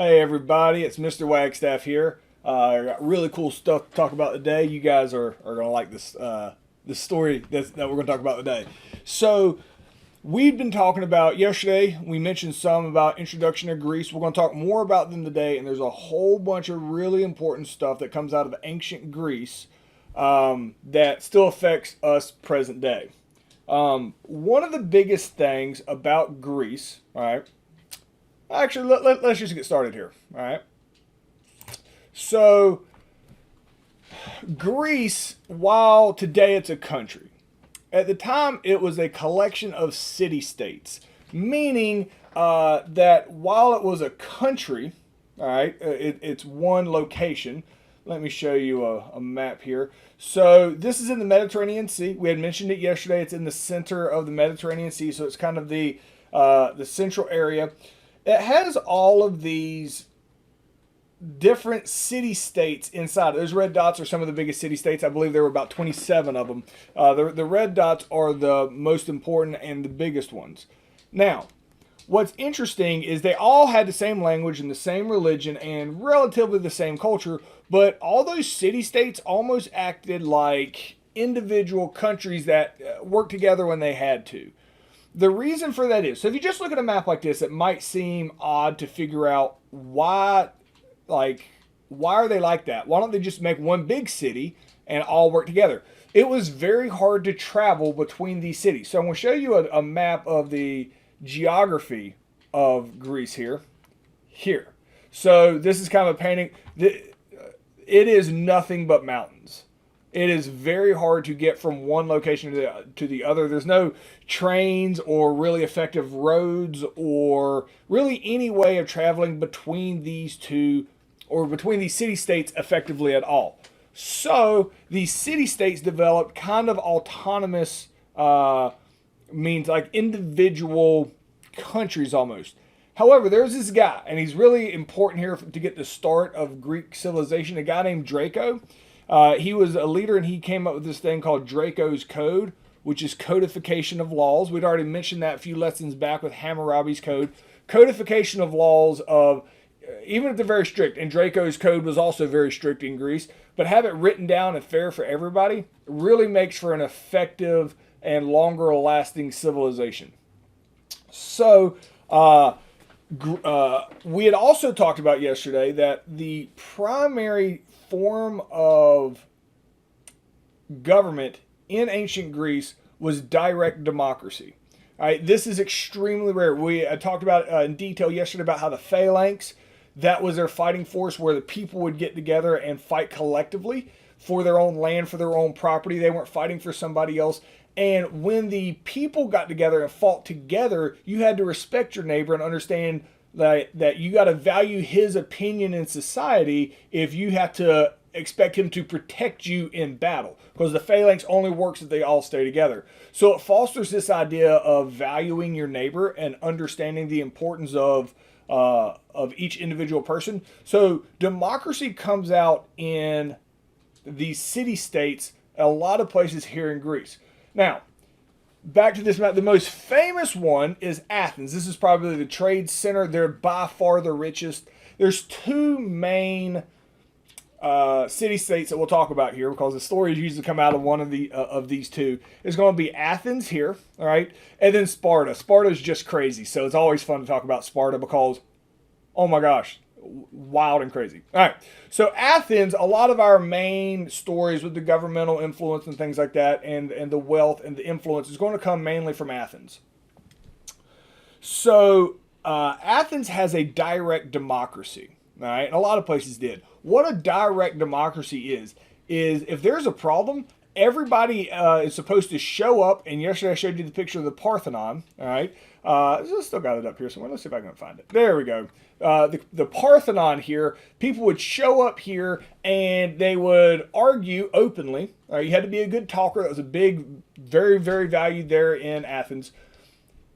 Hey everybody, it's Mr. Wagstaff here. I got really cool stuff to talk about today. You guys are gonna like this story that we're gonna talk about today. So we've been talking about yesterday. We mentioned some about introduction to Greece. We're gonna talk more about them today, and there's a whole bunch of really important stuff that comes out of ancient Greece that still affects us present day. One of the biggest things about Greece, all right. Actually, let's just get started here. All right. So, Greece, while today it's a country, at the time it was a collection of city states, meaning that while it was a country, all right, it's one location. Let me show you a map here. So, this is in the Mediterranean Sea. We had mentioned it yesterday. It's in the center of the Mediterranean Sea, so it's kind of the central area. It has all of these different city states inside. Those red dots are some of the biggest city states. I believe there were about 27 of them. The red dots are the most important and the biggest ones. Now, what's interesting is they all had the same language and the same religion and relatively the same culture, but all those city states almost acted like individual countries that worked together when they had to. The reason for that is, so if you just look at a map like this, it might seem odd to figure out why are they like that? Why don't they just make one big city and all work together? It was very hard to travel between these cities. So I'm going to show you a map of the geography of Greece here. So this is kind of a painting. It is nothing but mountains. It is very hard to get from one location to the other. There's no trains or really effective roads or really any way of traveling between these two or between these city states effectively at all. So these city states developed kind of autonomous means like individual countries almost. However, there's this guy, and he's really important here to get the start of Greek civilization, a guy named Draco. He was a leader and he came up with this thing called Draco's Code, which is codification of laws. We'd already mentioned that a few lessons back with Hammurabi's Code. Codification of laws of, even if they're very strict, and Draco's Code was also very strict in Greece, but have it written down and fair for everybody really makes for an effective and longer lasting civilization. So, we had also talked about yesterday that the primary form of government in ancient Greece was direct democracy. All right, this is extremely rare. We talked about in detail yesterday about how the phalanx, that was their fighting force where the people would get together and fight collectively for their own land, for their own property. They weren't fighting for somebody else. And when the people got together and fought together, you had to respect your neighbor and understand that you got to value his opinion in society if you have to expect him to protect you in battle, because the phalanx only works if they all stay together. So it fosters this idea of valuing your neighbor and understanding the importance of each individual person. So democracy comes out in these city states, a lot of places here in Greece. Now, back to this map, the most famous one is Athens. This is probably the trade center. They're by far the richest. There's two main city states that we'll talk about here because the stories usually come out of one of these two. It's going to be Athens here, all right, and then Sparta. Sparta is just crazy, so it's always fun to talk about Sparta because, oh my gosh, wild and crazy. All right, so Athens, a lot of our main stories with the governmental influence and things like that and the wealth and the influence is going to come mainly from Athens. So Athens has a direct democracy, all right, and a lot of places did. What a direct democracy is if there's a problem, everybody is supposed to show up. And yesterday I showed you the picture of the Parthenon, all right. I still got it up here somewhere. Let's see if I can find it. There we go. The Parthenon here, people would show up here and they would argue openly. You had to be a good talker. That was a big, very, very valued there in Athens.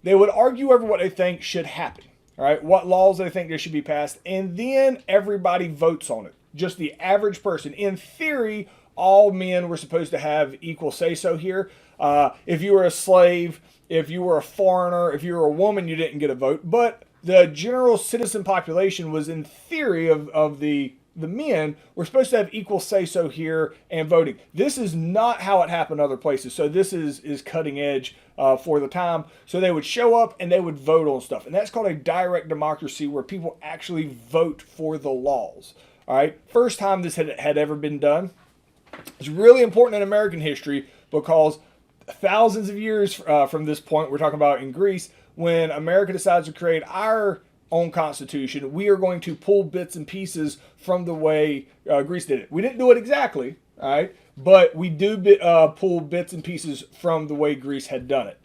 They would argue over what they think should happen. All right, what laws they think there should be passed, and then everybody votes on it. Just the average person. In theory, all men were supposed to have equal say-so here. If you were a slave, if you were a foreigner, if you were a woman, you didn't get a vote. But the general citizen population was, in theory, of the men were supposed to have equal say-so here and voting. This is not how it happened other places. So this is cutting edge for the time. So they would show up and they would vote on stuff. And that's called a direct democracy, where people actually vote for the laws. All right. First time this had ever been done. It's really important in American history because thousands of years from this point, we're talking about in Greece, when America decides to create our own constitution, we are going to pull bits and pieces from the way Greece did it. We didn't do it exactly, all right, but we do pull bits and pieces from the way Greece had done it.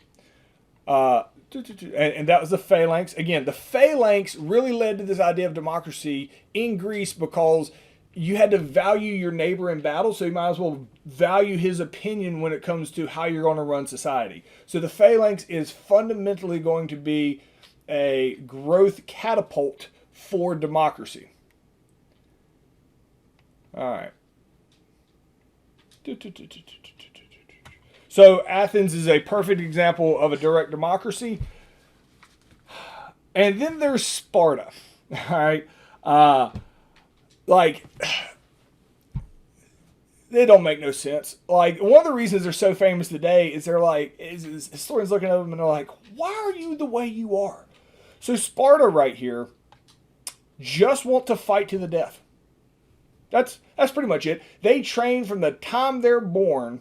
And that was the phalanx. Again, the phalanx really led to this idea of democracy in Greece because you had to value your neighbor in battle, so you might as well value his opinion when it comes to how you're going to run society. So the phalanx is fundamentally going to be a growth catapult for democracy. All right. So Athens is a perfect example of a direct democracy. And then there's Sparta. All right. Like, they don't make no sense. Like, one of the reasons they're so famous today is they're like, historians looking at them and they're like, why are you the way you are? So Sparta right here just want to fight to the death. That's pretty much it. They train from the time they're born,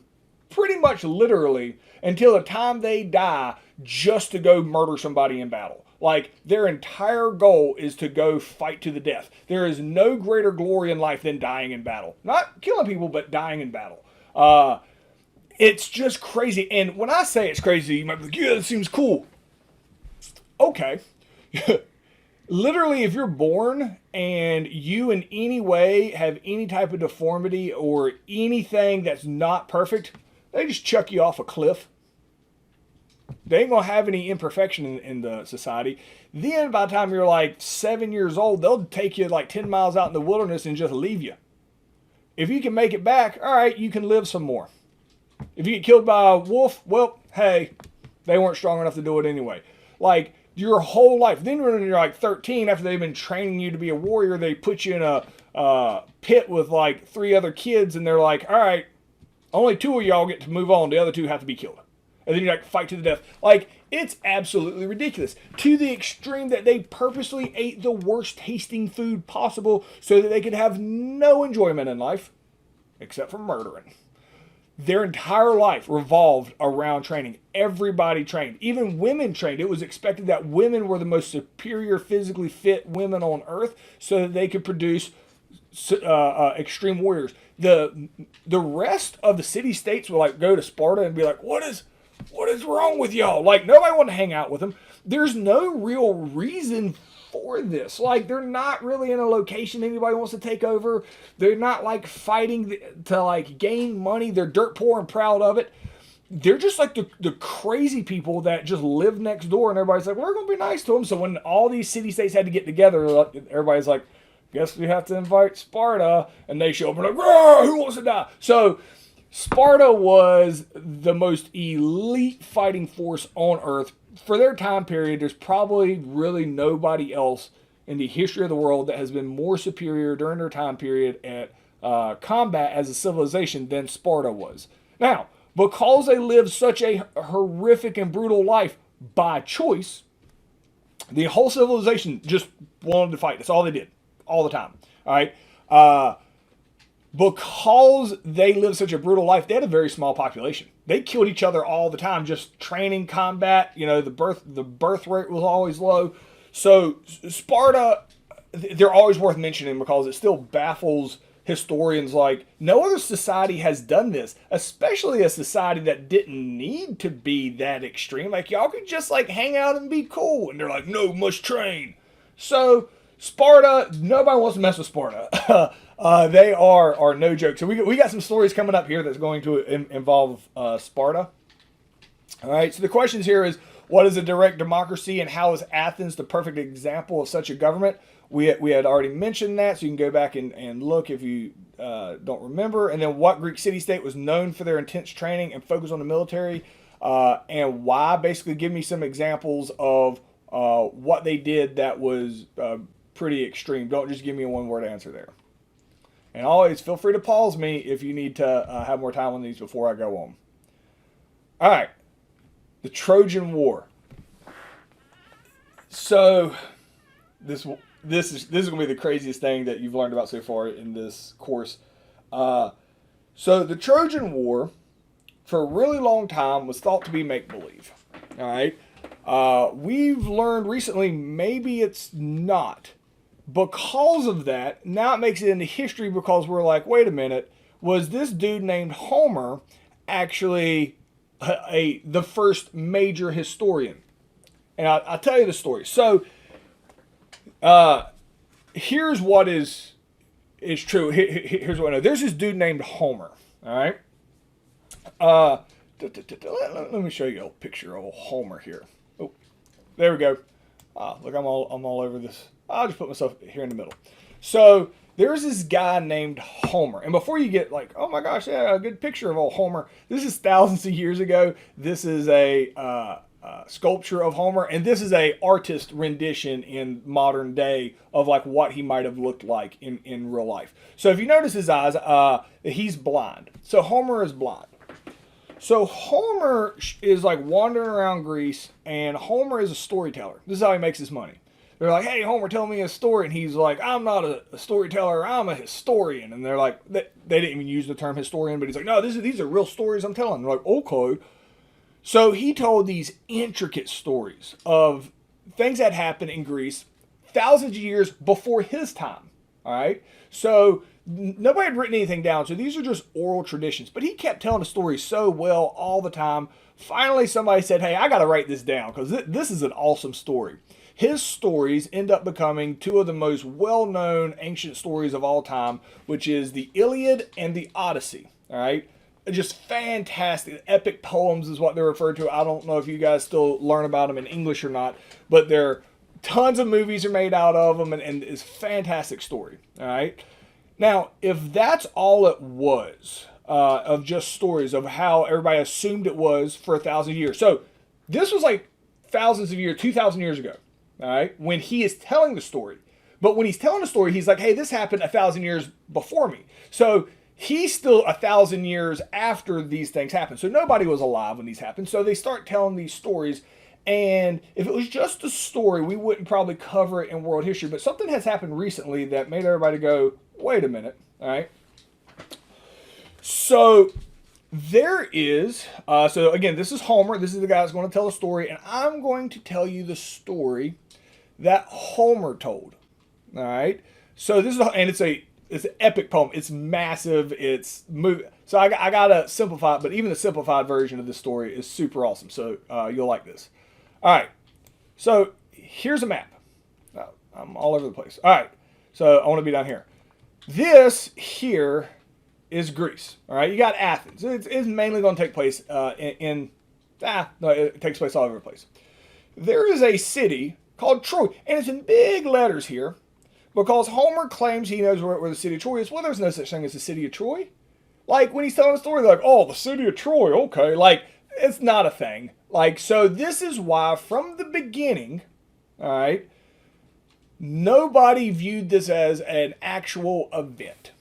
pretty much literally, until the time they die, just to go murder somebody in battle. Like, their entire goal is to go fight to the death. There is no greater glory in life than dying in battle. Not killing people, but dying in battle. It's just crazy. And when I say it's crazy, you might be like, yeah, that seems cool. Okay. Literally, if you're born and you in any way have any type of deformity or anything that's not perfect, they just chuck you off a cliff. They ain't going to have any imperfection in the society. Then by the time you're like 7 years old, they'll take you like 10 miles out in the wilderness and just leave you. If you can make it back, all right, you can live some more. If you get killed by a wolf, well, hey, they weren't strong enough to do it anyway. Like, your whole life. Then when you're like 13, after they've been training you to be a warrior, they put you in a pit with like 3 other kids, and they're like, all right, only 2 of y'all get to move on. The other 2 have to be killed. And then you like fight to the death. Like, it's absolutely ridiculous. To the extreme that they purposely ate the worst tasting food possible so that they could have no enjoyment in life except for murdering. Their entire life revolved around training. Everybody trained. Even women trained. It was expected that women were the most superior, physically fit women on earth so that they could produce extreme warriors. The rest of the city-states would like go to Sparta and be like, what is wrong with y'all? Like, nobody wanted to hang out with them. There's no real reason for this. Like, they're not really in a location anybody wants to take over. They're not like fighting to like gain money. They're dirt poor and proud of it. They're just like the crazy people that just live next door, and everybody's like, we're going to be nice to them. So when all these city-states had to get together, everybody's like, guess we have to invite Sparta. And they show up and like, who wants to die? So Sparta was the most elite fighting force on earth. For their time period, there's probably really nobody else in the history of the world that has been more superior during their time period at combat as a civilization than Sparta was. Now, because they lived such a horrific and brutal life by choice, the whole civilization just wanted to fight. That's all they did, all the time. All right. Because they lived such a brutal life, they had a very small population. They killed each other all the time, just training, combat. You know, the birth rate was always low. So Sparta, they're always worth mentioning because it still baffles historians. Like, no other society has done this, especially a society that didn't need to be that extreme. Like, y'all could just like hang out and be cool. And they're like, no, must train. So Sparta, nobody wants to mess with Sparta. They are no joke. So we got some stories coming up here that's going to involve Sparta. All right. So the questions here is, what is a direct democracy and how is Athens the perfect example of such a government? We had already mentioned that, so you can go back and look if you don't remember. And then what Greek city-state was known for their intense training and focus on the military, and why. Basically give me some examples of what they did that was pretty extreme. Don't just give me a one-word answer there. And always feel free to pause me if you need to have more time on these before I go on. All right, the Trojan War. So this is going to be the craziest thing that you've learned about so far in this course. So the Trojan War, for a really long time, was thought to be make-believe. All right, we've learned recently maybe it's not. Because of that, now it makes it into history because we're like, wait a minute, was this dude named Homer actually the first major historian? And I'll tell you the story. So here's what is true. Here's what I know. There's this dude named Homer. All right. Let me show you a picture of Homer here. Oh, there we go. Look, I'm all over this. I'll just put myself here in the middle. So there's this guy named Homer. And before you get like, oh my gosh, yeah, a good picture of old Homer. This is thousands of years ago. This is a sculpture of Homer. And this is a artist rendition in modern day of like what he might have looked like in real life. So if you notice his eyes, he's blind. So Homer is blind. So Homer is like wandering around Greece, and Homer is a storyteller. This is how he makes his money. They're like, hey, Homer, tell me a story. And he's like, I'm not a storyteller, I'm a historian. And they're like, they didn't even use the term historian, but he's like, no, these are real stories I'm telling. They're like, okay. So he told these intricate stories of things that happened in Greece thousands of years before his time. All right. So nobody had written anything down. So these are just oral traditions. But he kept telling the story so well all the time. Finally, somebody said, hey, I got to write this down because this is an awesome story. His stories end up becoming two of the most well-known ancient stories of all time, which is the Illiad and the Odyssey. All right, just fantastic, epic poems is what they're referred to. I don't know if you guys still learn about them in English or not, but tons of movies are made out of them, and it's a fantastic story. All right, now if that's all it was of just stories of how everybody assumed it was for 1,000 years, so this was like thousands of years, 2,000 years ago. All right, when he is telling the story. But when he's telling the story, he's like, hey, this happened 1,000 years before me. So he's still 1,000 years after these things happened. So nobody was alive when these happened. So they start telling these stories. And if it was just a story, we wouldn't probably cover it in world history. But something has happened recently that made everybody go, wait a minute. All right. So there is, so again, this is Homer. This is the guy that's going to tell a story. And I'm going to tell you the story that Homer told. All right. So this is, and it's an epic poem. It's massive. It's movie. So I gotta simplify it, but even the simplified version of this story is super awesome. So you'll like this. All right. So here's a map. I'm all over the place. All right. So I want to be down here. This here is Greece. All right. You got Athens. It's mainly going to take place no, it takes place all over the place. There is a city called Troy. And it's in big letters here because Homer claims he knows where the city of Troy is. Well, there's no such thing as the city of Troy. Like, when he's telling a story, they're like, oh, the city of Troy, okay. Like, it's not a thing. Like, so this is why, from the beginning, all right, nobody viewed this as an actual event,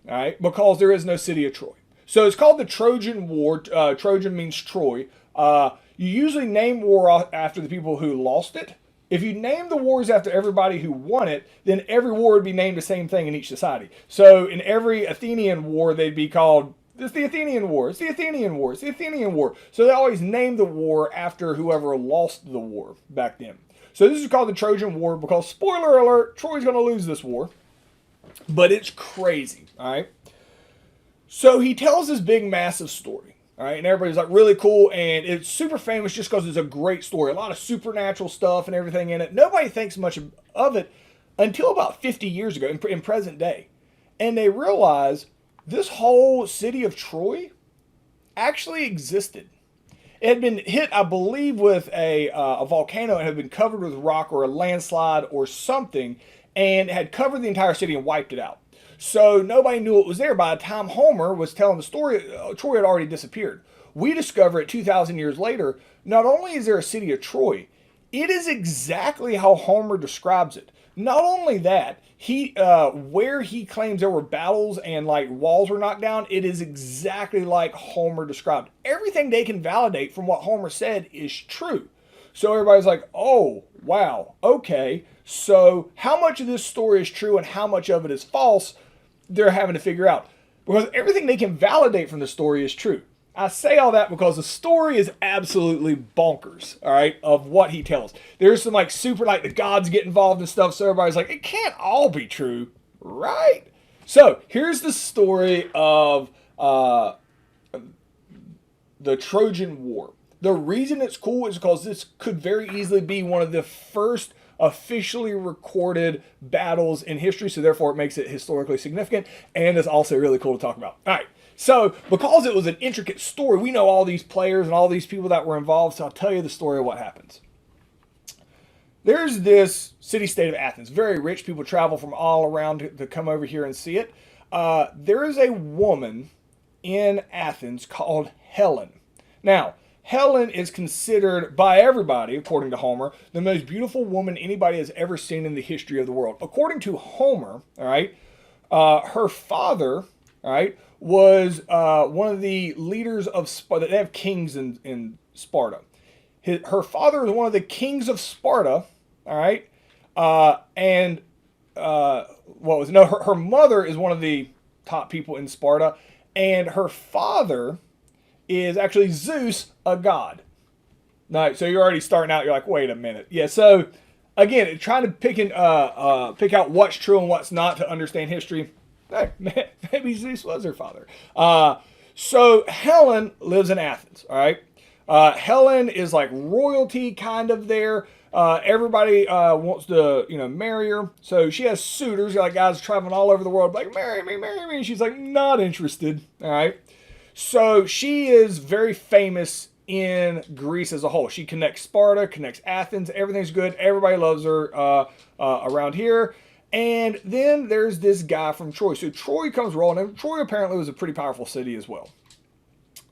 all right, because there is no city of Troy. So it's called the Trojan War. Trojan means Troy. You usually name war after the people who lost it. If you name the wars after everybody who won it, then every war would be named the same thing in each society. So in every Athenian war, they'd be called, it's the Athenian War, it's the Athenian War, it's the Athenian War. So they always named the war after whoever lost the war back then. So this is called the Trojan War because, spoiler alert, Troy's going to lose this war. But it's crazy, all right? So he tells this big, massive story. All right, and everybody's like, really cool, and it's super famous just because it's a great story. A lot of supernatural stuff and everything in it. Nobody thinks much of it until about 50 years ago in present day. And they realize this whole city of Troy actually existed. It had been hit, I believe, with a volcano. It had been covered with rock or a landslide or something, and it had covered the entire city and wiped it out. So nobody knew it was there. By the time Homer was telling the story, Troy had already disappeared. We discover it 2,000 years later. Not only is there a city of Troy, It is exactly how Homer describes it. Not only that, he where he claims there were battles and like walls were knocked down, it is exactly like Homer described. Everything they can validate from what Homer said is true. So everybody's like, oh, wow, okay. So how much of this story is true and how much of it is false, they're having to figure out. Because everything they can validate from the story is true. I say all that because the story is absolutely bonkers, all right, of what he tells. There's some like super, like the gods get involved and stuff, so everybody's like, it can't all be true, right? So here's the story of the Trojan War. The reason it's cool is because this could very easily be one of the first officially recorded battles in history, so therefore it makes it historically significant, and it's also really cool to talk about. All right, so because it was an intricate story, we know all these players and all these people that were involved, so I'll tell you the story of what happens. There's this city-state of Athens, very rich. People travel from all around to come over here and see it. There is a woman in Athens called Helen. Now, Helen is considered by everybody, according to Homer, the most beautiful woman anybody has ever seen in the history of the world. According to Homer, all right, her father, all right, was one of the leaders of Sparta. They have kings in Sparta. Her father was one of the kings of Sparta, all right, and her mother is one of the top people in Sparta, and her father is actually Zeus, a god. Right, so you're already starting out. You're like, wait a minute. Yeah. So again, trying to pick out what's true and what's not to understand history. Hey, maybe Zeus was her father. So Helen lives in Athens. All right. Helen is like royalty kind of there. Everybody wants to marry her. So she has suitors, like guys traveling all over the world, like marry me, marry me. And she's like not interested. All right. So she is very famous in Greece as a whole. She connects Sparta, connects Athens. Everything's good. Everybody loves her around here. And then there's this guy from Troy. So Troy comes rolling. And Troy apparently was a pretty powerful city as well.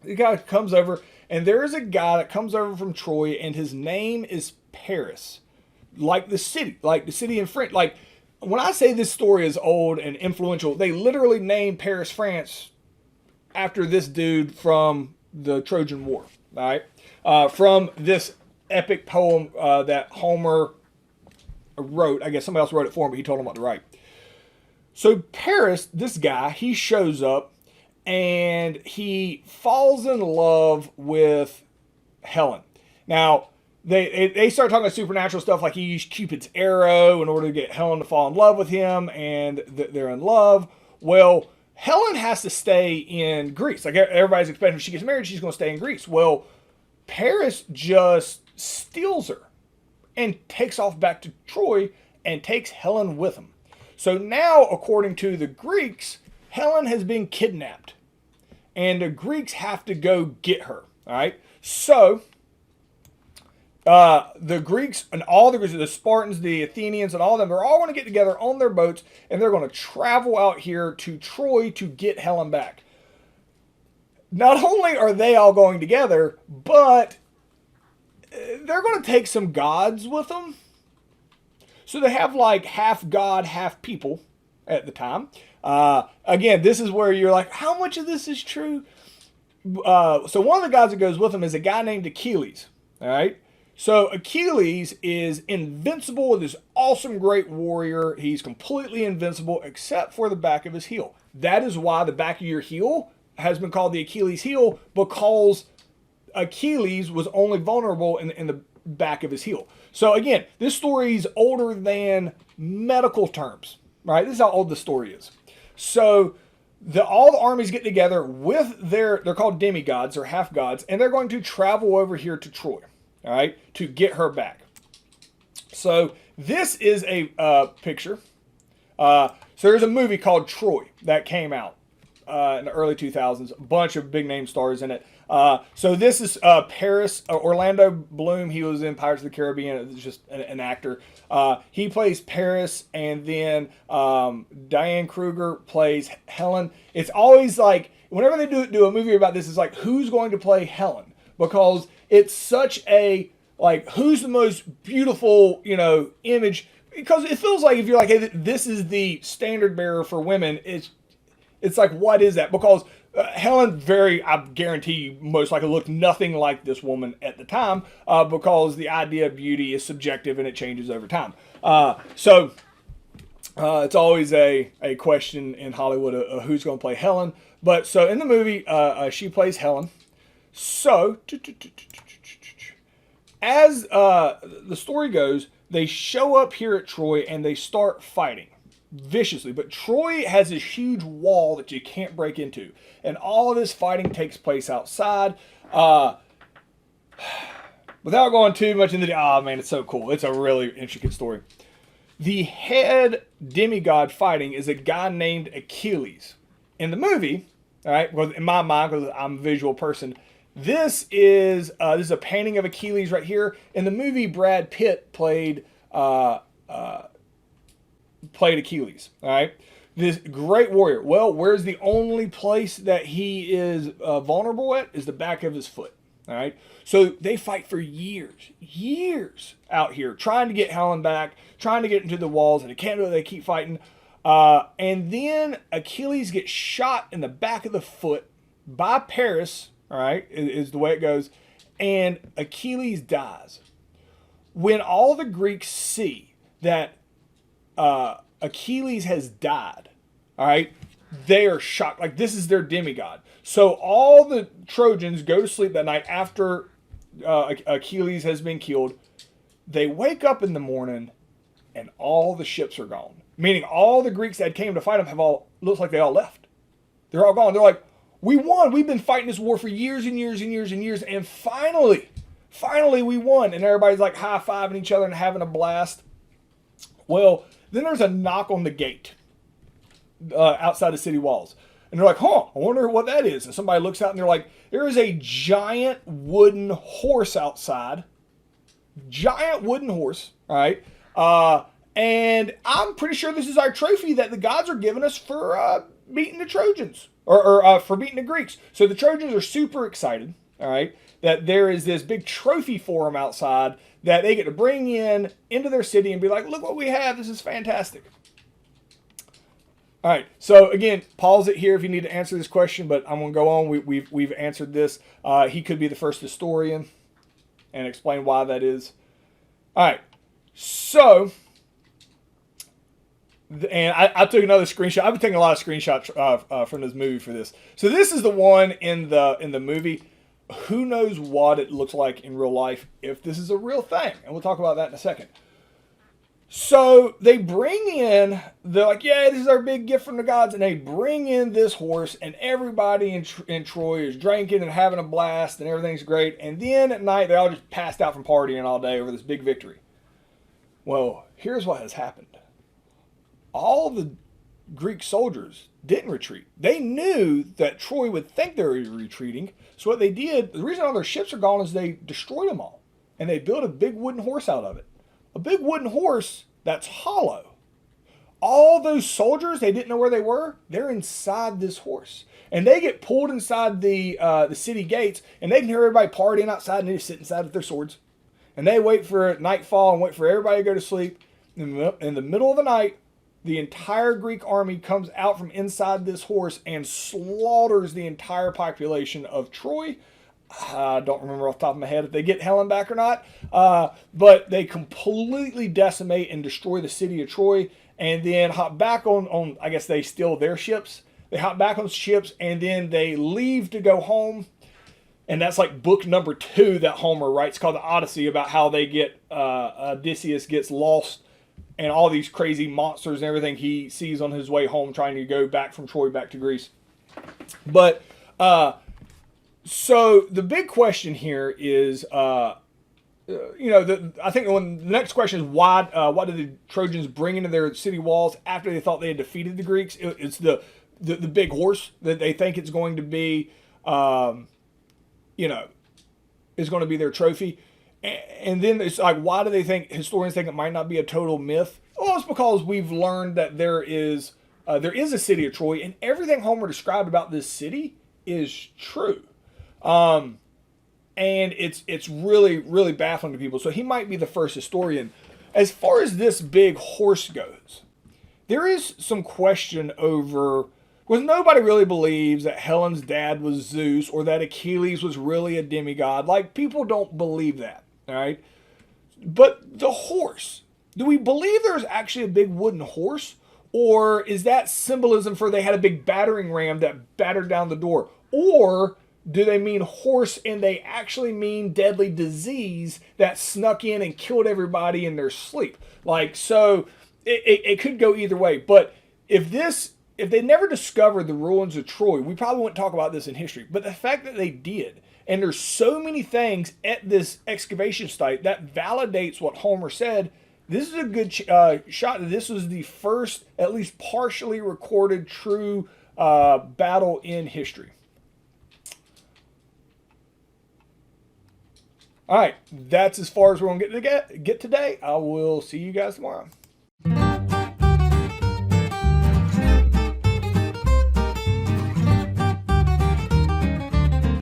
The guy comes over, and there is a guy that comes over from Troy, and his name is Paris. Like the city in French. Like, when I say this story is old and influential, they literally named Paris, France after this dude from the Trojan War, all right? From this epic poem that Homer wrote. I guess somebody else wrote it for him, but he told him what to write. So Paris, this guy, he shows up and he falls in love with Helen. Now, they start talking about supernatural stuff, like he used Cupid's arrow in order to get Helen to fall in love with him, and they're in love. Well, Helen has to stay in Greece. Like everybody's expecting if she gets married, she's going to stay in Greece. Well, Paris just steals her and takes off back to Troy and takes Helen with him. So now, according to the Greeks, Helen has been kidnapped. And the Greeks have to go get her. All right? So the Greeks and all the Spartans, the Athenians, and all of them, they're all going to get together on their boats, and they're going to travel out here to Troy to get Helen back. Not only are they all going together, but they're going to take some gods with them. So they have like half god, half people at the time. Again, this is where you're like, how much of this is true? So one of the guys that goes with them is a guy named Achilles. All right. So Achilles is invincible, this awesome great warrior. He's completely invincible except for the back of his heel. That is why the back of your heel has been called the Achilles heel, because Achilles was only vulnerable in the back of his heel. So again, this story is older than medical terms, right? This is how old the story is. So all the armies get together with they're called demigods or half gods, and they're going to travel over here to Troy. All right, to get her back. So this is a picture. So there's a movie called Troy that came out in the early 2000s. A bunch of big name stars in it. So this is Paris. Orlando Bloom. He was in Pirates of the Caribbean. It's just an actor. He plays Paris, and then Diane Kruger plays Helen. It's always like whenever they do a movie about this, it's like who's going to play Helen, because it's such a like who's the most beautiful, image, because it feels like if you're like, hey, this is the standard bearer for women, it's like, what is that? Because Helen, I guarantee you, most likely looked nothing like this woman at the time, because the idea of beauty is subjective and it changes over time. So it's always a question in Hollywood of who's going to play Helen. But so in the movie, she plays Helen. So as the story goes, they show up here at Troy and they start fighting viciously. But Troy has this huge wall that you can't break into. And all of this fighting takes place outside. Without going too much into oh man, it's so cool. It's a really intricate story. The head demigod fighting is a guy named Achilles. In the movie, all right, because in my mind, because I'm a visual person, this is a painting of Achilles right here. In the movie, Brad Pitt played Achilles. All right, this great warrior. Well, where's the only place that he is vulnerable at is the back of his foot. All right, so they fight for years out here, trying to get Helen back, trying to get into the walls, and they can't do it. They keep fighting. And then Achilles gets shot in the back of the foot by Paris, all right, is the way it goes, and Achilles dies. When all the Greeks see that Achilles has died, all right, they are shocked. Like, this is their demigod. So all the Trojans go to sleep that night after Achilles has been killed. They wake up in the morning and all the ships are gone. Meaning all the Greeks that came to fight them looks like they all left. They're all gone. They're like, we won. We've been fighting this war for years and years and years and years. And finally we won. And everybody's like high-fiving each other and having a blast. Well, then there's a knock on the gate outside the city walls. And they're like, I wonder what that is. And somebody looks out and they're like, there is a giant wooden horse outside. Giant wooden horse, all right? And I'm pretty sure this is our trophy that the gods are giving us for beating the Trojans, or for beating the Greeks. So the Trojans are super excited, all right, that there is this big trophy for them outside that they get to bring into their city and be like, look what we have. This is fantastic. All right, so again, pause it here if you need to answer this question, but I'm going to go on. We've answered this. He could be the first historian and explain why that is. All right, so, and I took another screenshot. I've been taking a lot of screenshots from this movie for this. So this is the one in the movie. Who knows what it looks like in real life, if this is a real thing, and we'll talk about that in a second. So they they're like, yeah, this is our big gift from the gods. And they bring in this horse and everybody in Troy is drinking and having a blast and everything's great. And then at night, they all just passed out from partying all day over this big victory. Well, here's what has happened. All the Greek soldiers didn't retreat. They knew that Troy would think they were retreating. So what they did, the reason all their ships are gone is they destroyed them all. And they built a big wooden horse out of it. A big wooden horse that's hollow. All those soldiers, they didn't know where they were. They're inside this horse. And they get pulled inside the city gates, and they can hear everybody partying outside, and they just sit inside with their swords. And they wait for nightfall and wait for everybody to go to sleep. In the middle of the night, the entire Greek army comes out from inside this horse and slaughters the entire population of Troy. I don't remember off the top of my head if they get Helen back or not. But they completely decimate and destroy the city of Troy, and then hop back on I guess they steal their ships. They hop back on ships, and then they leave to go home. And that's like book number 2 that Homer writes, called the Odyssey, about how they get, Odysseus gets lost and all these crazy monsters and everything he sees on his way home trying to go back from Troy back to Greece. But, so the big question here is, I think the next question is why did the Trojans bring into their city walls after they thought they had defeated the Greeks? It's the big horse that they think it's going to be, is going to be their trophy. And then it's like, why do historians think it might not be a total myth? Well, it's because we've learned that there is a city of Troy, and everything Homer described about this city is true. And and it's really, really baffling to people. So he might be the first historian. As far as this big horse goes, there is some question over, because nobody really believes that Helen's dad was Zeus or that Achilles was really a demigod. Like, people don't believe that, all right? But the horse, do we believe there's actually a big wooden horse? Or is that symbolism for they had a big battering ram that battered down the door? Or do they mean horse and they actually mean deadly disease that snuck in and killed everybody in their sleep? Like, so it could go either way. But if they never discovered the ruins of Troy, we probably wouldn't talk about this in history. But the fact that they did, and there's so many things at this excavation site that validates what Homer said, this is a good shot. This was the first, at least partially recorded, true battle in history. All right, that's as far as we're going to get today. I will see you guys tomorrow.